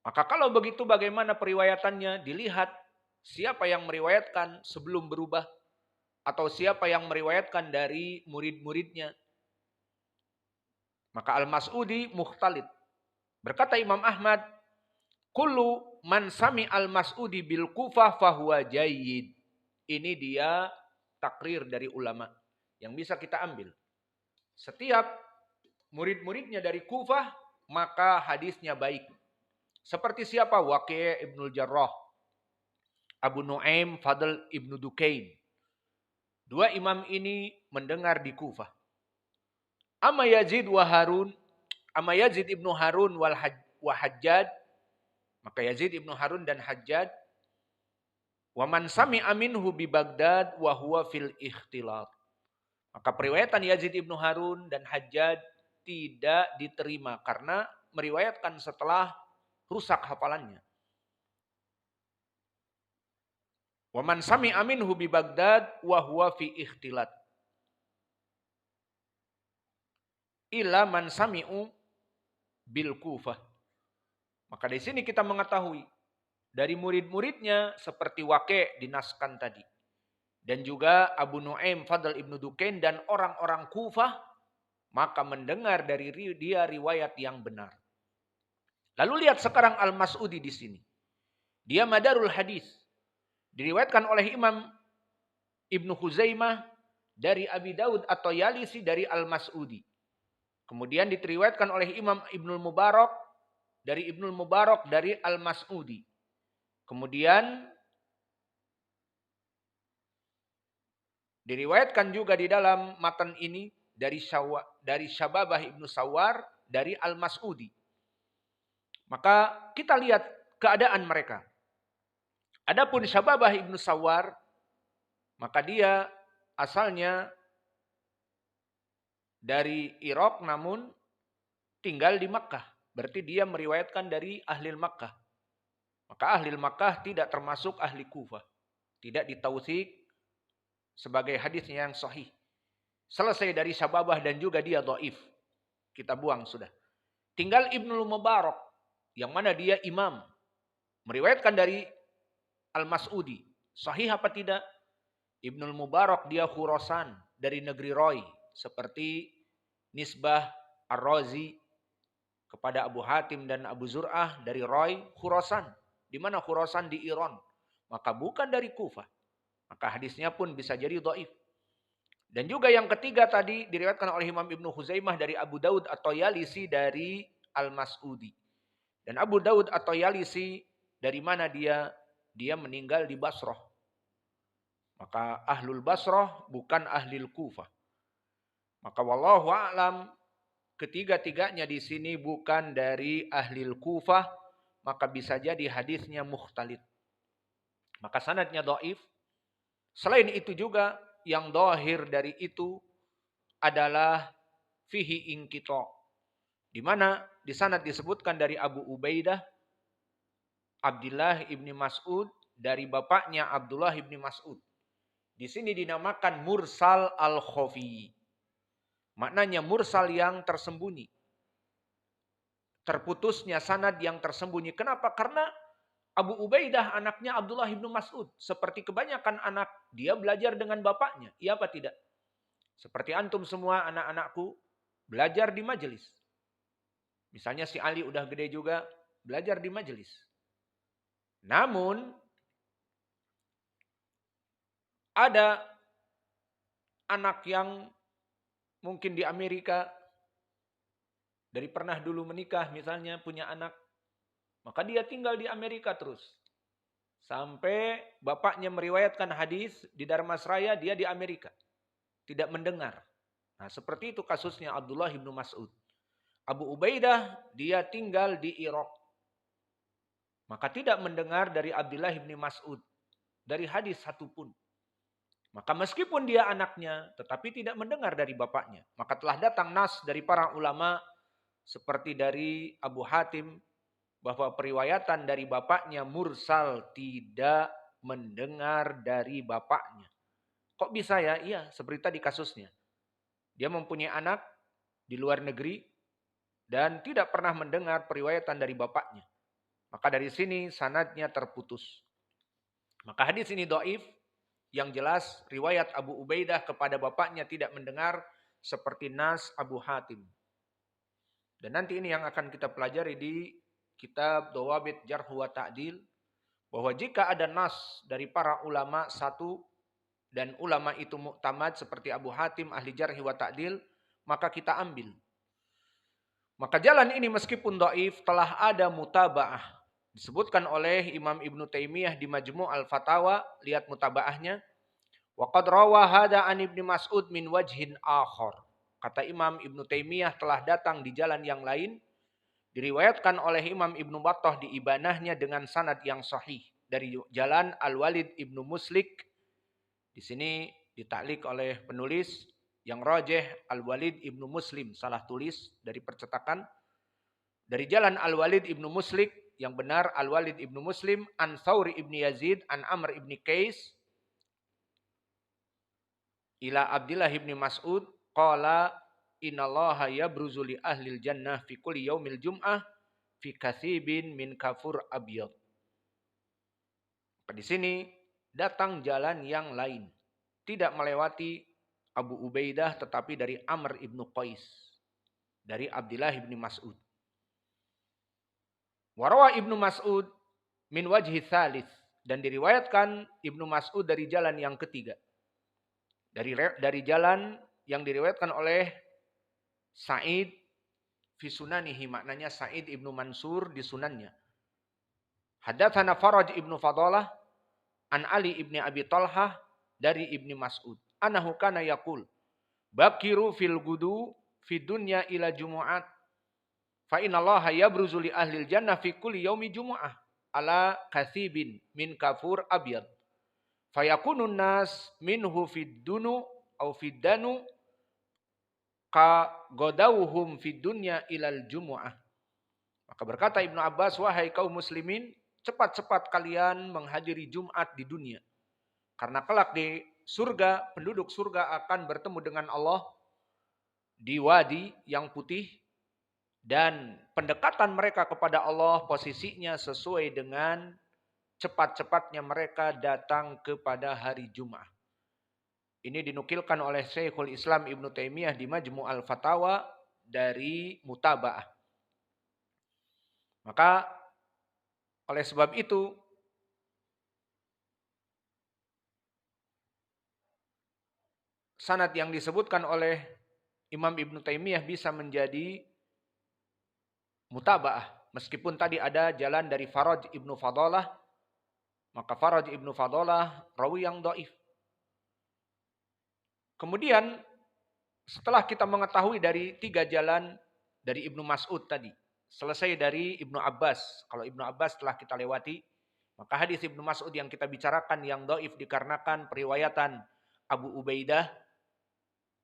Maka kalau begitu bagaimana periwayatannya? Dilihat siapa yang meriwayatkan sebelum berubah atau siapa yang meriwayatkan dari murid-muridnya. Maka Al-Mas'udi mukhtalid. Berkata Imam Ahmad, kullu man sami al-Mas'udi bil Kufah fahuwa jayyid. Ini dia takrir dari ulama yang bisa kita ambil. Setiap murid-muridnya dari Kufah, maka hadisnya baik. Seperti siapa? Waqi' Ibnul Jarrah, Abu Nuaim Fadl Ibnu Dukain. Dua imam ini mendengar di Kufah. Amma Yazid wa Harun, amma Yazid Ibnu Harun wa Hajjaj, maka Yazid Ibnu Harun dan Hajjaj, wa man sami'a minhu bi Baghdad wa huwa fil ikhtilat. Maka periwayatan Yazid Ibnu Harun dan Hajjaj tidak diterima karena meriwayatkan setelah rusak hafalannya. Wa man sami'a minhu bi Baghdad wa huwa fi ikhtilat. Ila man sami'u bil Kufah. Maka di sini kita mengetahui dari murid-muridnya seperti Waqi' dinaskan tadi. Dan juga Abu Nuaim Fadl Ibnu Dukain dan orang-orang Kufah, maka mendengar dari dia riwayat yang benar. Lalu lihat sekarang Al-Mas'udi di sini. Dia madarul hadis. Diriwayatkan oleh Imam Ibnu Khuzaimah dari Abi Daud atau Yalisi dari Al-Mas'udi. Kemudian diriwayatkan oleh Imam Ibnul Mubarak dari Ibnul Mubarak dari Al-Mas'udi. Kemudian diriwayatkan juga di dalam matan ini dari Syababah Ibnu Sawar dari Al-Mas'udi. Maka kita lihat keadaan mereka. Adapun Syababah Ibnu Sawar, maka dia asalnya dari Irak namun tinggal di Makkah. Berarti dia meriwayatkan dari ahli Makkah. Maka ahli Makkah tidak termasuk ahli Kufah. Tidak ditautsik sebagai hadisnya yang sahih. Selesai dari Syababah dan juga dia dhaif. Kita buang sudah. Tinggal Ibnul Mubarak yang mana dia imam. Meriwayatkan dari Al-Mas'udi. Sahih apa tidak? Ibnul Mubarak dia Khurasan dari negeri Roy. Seperti Nisbah Ar-Razi kepada Abu Hatim dan Abu Zur'ah dari Roy, Khurasan. Di mana Khurasan? Di Iran. Maka bukan dari Kufah. Maka hadisnya pun bisa jadi dhaif. Dan juga yang ketiga tadi diriwayatkan oleh Imam Ibnu Khuzaimah dari Abu Daud atau Yalisi dari Al-Mas'udi. Dan Abu Daud atau Yalisi dari mana dia? Dia meninggal di Basrah. Maka ahlul Basrah bukan ahlul Kufah. Maka wallahu a'lam ketiga-tiganya di sini bukan dari ahlul Kufah, maka bisa jadi hadisnya mukhtalid. Maka sanadnya dhaif. Selain itu juga yang dhahir dari itu adalah fihi inqita'. Di mana di sanad disebutkan dari Abu Ubaidah Abdullah ibni Mas'ud dari bapaknya Abdullah ibni Mas'ud. Di sini dinamakan mursal al-khafi. Maknanya mursal yang tersembunyi. Terputusnya sanad yang tersembunyi. Kenapa? Karena Abu Ubaidah anaknya Abdullah ibnu Mas'ud. Seperti kebanyakan anak, dia belajar dengan bapaknya. Iya apa tidak? Seperti antum semua anak-anakku belajar di majelis. Misalnya si Ali udah gede juga, belajar di majelis. Namun, ada anak yang mungkin di Amerika, dari pernah dulu menikah misalnya, punya anak. Maka dia tinggal di Amerika terus. Sampai bapaknya meriwayatkan hadis di Dharmasraya, dia di Amerika. Tidak mendengar. Nah seperti itu kasusnya Abdullah ibnu Mas'ud. Abu Ubaidah, dia tinggal di Irak. Maka tidak mendengar dari Abdullah ibnu Mas'ud. Dari hadis satupun. Maka meskipun dia anaknya, tetapi tidak mendengar dari bapaknya. Maka telah datang nas dari para ulama, seperti dari Abu Hatim, bahwa periwayatan dari bapaknya mursal, tidak mendengar dari bapaknya. Kok bisa ya? Iya, seperti tadi kasusnya. Dia mempunyai anak di luar negeri dan tidak pernah mendengar periwayatan dari bapaknya. Maka dari sini sanadnya terputus. Maka hadis ini dhaif, yang jelas riwayat Abu Ubaidah kepada bapaknya tidak mendengar seperti nas Abu Hatim. Dan nanti ini yang akan kita pelajari di kitab Dawabit Jarh wa Ta'dil, bahwa jika ada nas dari para ulama satu dan ulama itu muktamad seperti Abu Hatim ahli Jarh wa Ta'dil, maka kita ambil. Maka jalan ini meskipun dhaif telah ada mutaba'ah. Disebutkan oleh Imam Ibnu Taimiyah di Majmu' al-Fatawa, lihat mutabaahnya. Wa qad rawa hada an Ibnu Mas'ud min wajhin akhar. Kata Imam Ibnu Taimiyah telah datang di jalan yang lain, diriwayatkan oleh Imam Ibnu Battah di Ibanahnya dengan sanad yang sahih dari jalan Al-Walid Ibnu Muslik. Di sini ditaklik oleh penulis yang rajih Al-Walid Ibnu Muslim, salah tulis dari percetakan. Dari jalan Al-Walid Ibnu Muslik, yang benar Al-Walid Ibnu Muslim, an Thawri Ibnu Yazid, an Amr Ibnu Qais, ila Abdillah Ibnu Mas'ud, qala innallaha yabruzu li ahlil jannah fi kulli yaumil jum'ah fi kathibin min kafur abyad. Di sini datang jalan yang lain, tidak melewati Abu Ubaidah tetapi dari Amr Ibnu Qais, dari Abdillah Ibnu Mas'ud. Warawa Ibnu Mas'ud min wajhi thalith, dan diriwayatkan Ibnu Mas'ud dari jalan yang ketiga. Dari jalan yang diriwayatkan oleh Sa'id fi sunanihi, maknanya Sa'id Ibnu Mansur di sunannya. Hadatsana Faraj Ibnu Fadalah an Ali Ibni Abi Talhah dari Ibnu Mas'ud. Anahu kana yaqul bakiru fil gudu fi dunya ila jumu'at fa innallaha yabruzu li ahlil jannah fi kulli yaumi jumu'ah ala kathibin min kafur abyad fayakunun nas minhu fid dunu au fid danu ka godauhum fid dunya ilal jumu'ah. Maka berkata Ibnu Abbas, wahai kaum muslimin, cepat-cepat kalian menghadiri Jumat di dunia, karena kelak di surga penduduk surga akan bertemu dengan Allah di wadi yang putih, dan pendekatan mereka kepada Allah posisinya sesuai dengan cepat-cepatnya mereka datang kepada hari Jumat. Ini dinukilkan oleh Syekhul Islam Ibnu Taimiyah di Majmu' al-Fatawa dari mutaba'ah. Maka oleh sebab itu sanad yang disebutkan oleh Imam Ibnu Taimiyah bisa menjadi mutaba'ah. Meskipun tadi ada jalan dari Faraj Ibnu Fadalah, maka Faraj Ibnu Fadalah rawi yang dhaif. Kemudian setelah kita mengetahui dari 3 jalan dari Ibnu Mas'ud tadi, selesai dari Ibnu Abbas. Kalau Ibnu Abbas telah kita lewati, maka hadis Ibnu Mas'ud yang kita bicarakan yang dhaif dikarenakan periwayatan Abu Ubaidah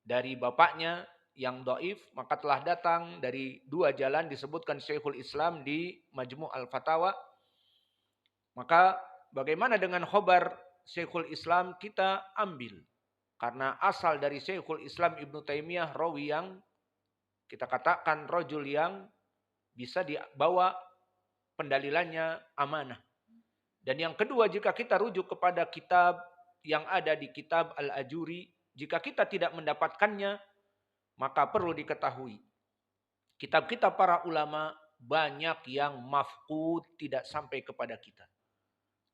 dari bapaknya yang dhaif, maka telah datang dari 2 jalan disebutkan Syekhul Islam di Majmu' al-Fatawa. Maka bagaimana dengan khobar Syekhul Islam, kita ambil. Karena asal dari Syekhul Islam Ibnu Taimiyah rawi yang kita katakan rajul yang bisa dibawa pendalilannya amanah. Dan yang kedua, jika kita rujuk kepada kitab yang ada di kitab Al-Ajuri, jika kita tidak mendapatkannya, maka perlu diketahui, kitab-kitab para ulama banyak yang mafqud, tidak sampai kepada kita.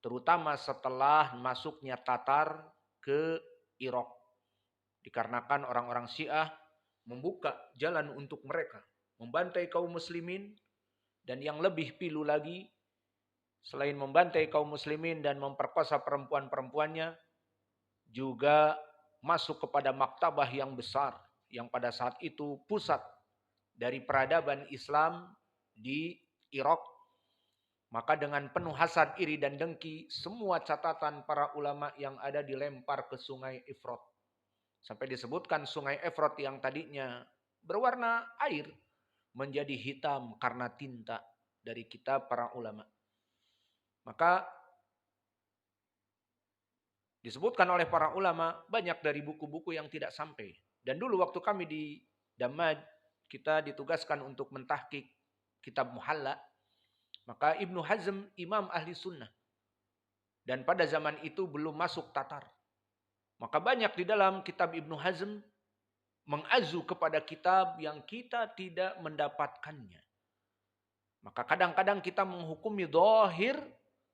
Terutama setelah masuknya Tatar ke Irak. Dikarenakan orang-orang Syiah membuka jalan untuk mereka membantai kaum muslimin, dan yang lebih pilu lagi, selain membantai kaum muslimin dan memperkosa perempuan-perempuannya, juga masuk kepada maktabah yang besar, yang pada saat itu pusat dari peradaban Islam di Irak. Maka dengan penuh hasad, iri dan dengki, semua catatan para ulama yang ada dilempar ke sungai Efrat. Sampai disebutkan sungai Efrat yang tadinya berwarna air menjadi hitam karena tinta dari kitab para ulama. Maka disebutkan oleh para ulama banyak dari buku-buku yang tidak sampai. Dan dulu waktu kami di Damaj, kita ditugaskan untuk mentahqiq kitab Muhalla. Maka Ibnu Hazm imam ahli sunnah. Dan pada zaman itu belum masuk Tatar. Maka banyak di dalam kitab Ibnu Hazm mengazu kepada kitab yang kita tidak mendapatkannya. Maka kadang-kadang kita menghukumi zahir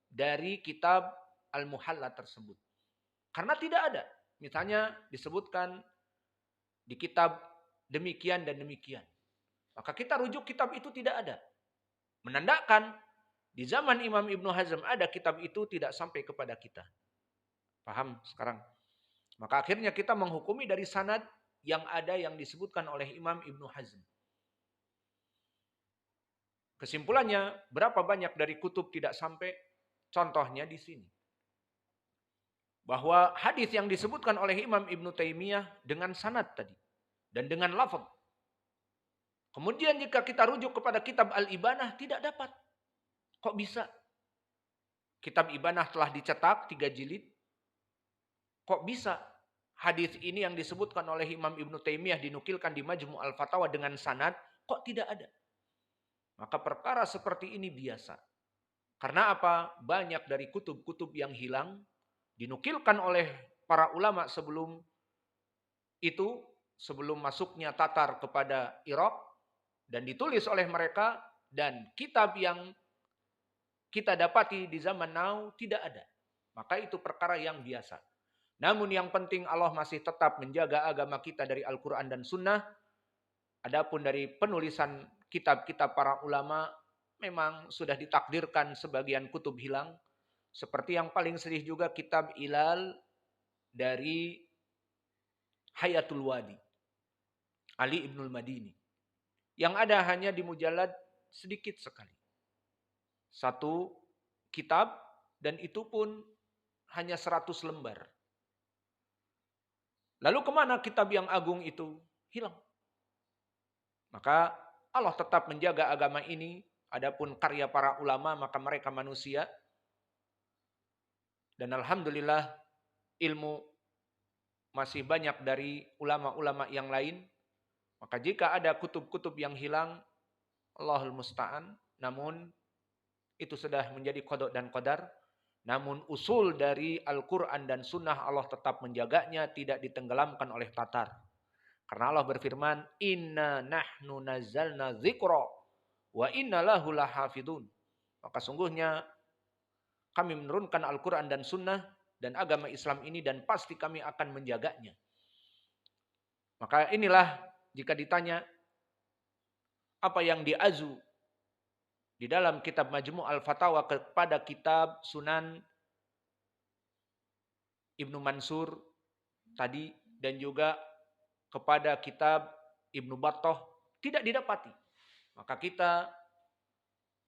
dari kitab Al-Muhalla tersebut. Karena tidak ada. Misalnya disebutkan di kitab demikian dan demikian. Maka kita rujuk kitab itu tidak ada. Menandakan di zaman Imam Ibnu Hazm ada kitab itu tidak sampai kepada kita. Paham sekarang? Maka akhirnya kita menghukumi dari sanad yang ada yang disebutkan oleh Imam Ibnu Hazm. Kesimpulannya, berapa banyak dari kutub tidak sampai? Contohnya di sini. Bahwa hadis yang disebutkan oleh Imam Ibnu Taimiyah dengan sanad tadi. Dan dengan lafaz. Kemudian jika kita rujuk kepada kitab Al-Ibanah, tidak dapat. Kok bisa? Kitab Ibanah telah dicetak 3 jilid. Kok bisa hadis ini yang disebutkan oleh Imam Ibnu Taimiyah dinukilkan di Majmu' al-Fatawa dengan sanad, kok tidak ada? Maka perkara seperti ini biasa. Karena apa? Banyak dari kutub-kutub yang hilang dinukilkan oleh para ulama sebelum itu, sebelum masuknya Tatar kepada Irak, dan ditulis oleh mereka, dan kitab yang kita dapati di zaman now tidak ada. Maka itu perkara yang biasa. Namun yang penting Allah masih tetap menjaga agama kita dari Al-Quran dan Sunnah. Adapun dari penulisan kitab-kitab para ulama, memang sudah ditakdirkan sebagian kutub hilang. Seperti yang paling sedih juga kitab Ilal dari Hayatul Wadi, Ali Ibnul Madini. Yang ada hanya di mujallad sedikit sekali. 1 kitab, dan itu pun hanya 100 lembar. Lalu kemana kitab yang agung itu? Hilang. Maka Allah tetap menjaga agama ini. Adapun karya para ulama, maka mereka manusia. Dan alhamdulillah ilmu masih banyak dari ulama-ulama yang lain. Maka jika ada kutub-kutub yang hilang, Allahul Musta'an. Namun itu sudah menjadi qada dan qadar. Namun usul dari Al-Quran dan Sunnah Allah tetap menjaganya, tidak ditenggelamkan oleh Tatar. Karena Allah berfirman, Inna nahnu nazzalna dzikra wa inna lahu lahafidun. Maka sungguhnya kami menurunkan Al-Quran dan Sunnah dan agama Islam ini, dan pasti kami akan menjaganya. Maka inilah jika ditanya apa yang diazu di dalam kitab Majmu' al-Fatawa kepada kitab Sunan Ibnu Mansur tadi, dan juga kepada kitab Ibnu Battah, tidak didapati. Maka kita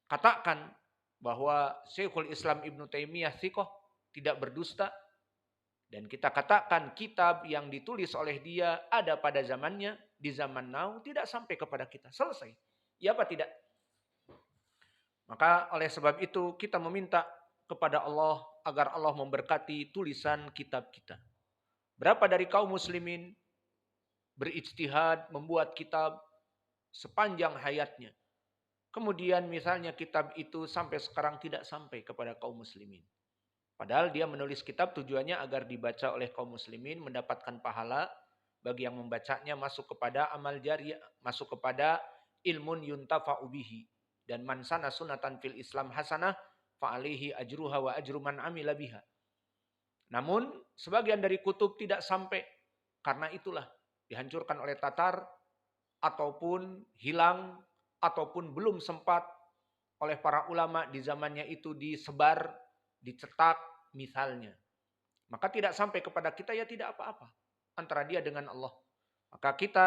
katakan bahwa Syekhul Islam Ibnu Taimiyah thiqah, tidak berdusta. Dan kita katakan kitab yang ditulis oleh dia ada pada zamannya, di zaman now tidak sampai kepada kita. Selesai. Ya apa tidak? Maka oleh sebab itu kita meminta kepada Allah agar Allah memberkati tulisan kitab kita. Berapa dari kaum muslimin berijtihad membuat kitab sepanjang hayatnya. Kemudian misalnya kitab itu sampai sekarang tidak sampai kepada kaum muslimin. Padahal dia menulis kitab tujuannya agar dibaca oleh kaum muslimin, mendapatkan pahala, bagi yang membacanya masuk kepada amal jariyah, masuk kepada ilmun yuntafa'u bihi. Dan man sana sunatan fil Islam hasanah fa'alihi ajruha wa ajru man amila biha. Namun sebagian dari kutub tidak sampai, karena itulah dihancurkan oleh Tatar, ataupun hilang, ataupun belum sempat oleh para ulama di zamannya itu disebar, dicetak misalnya. Maka tidak sampai kepada kita, ya tidak apa-apa. Antara dia dengan Allah. Maka kita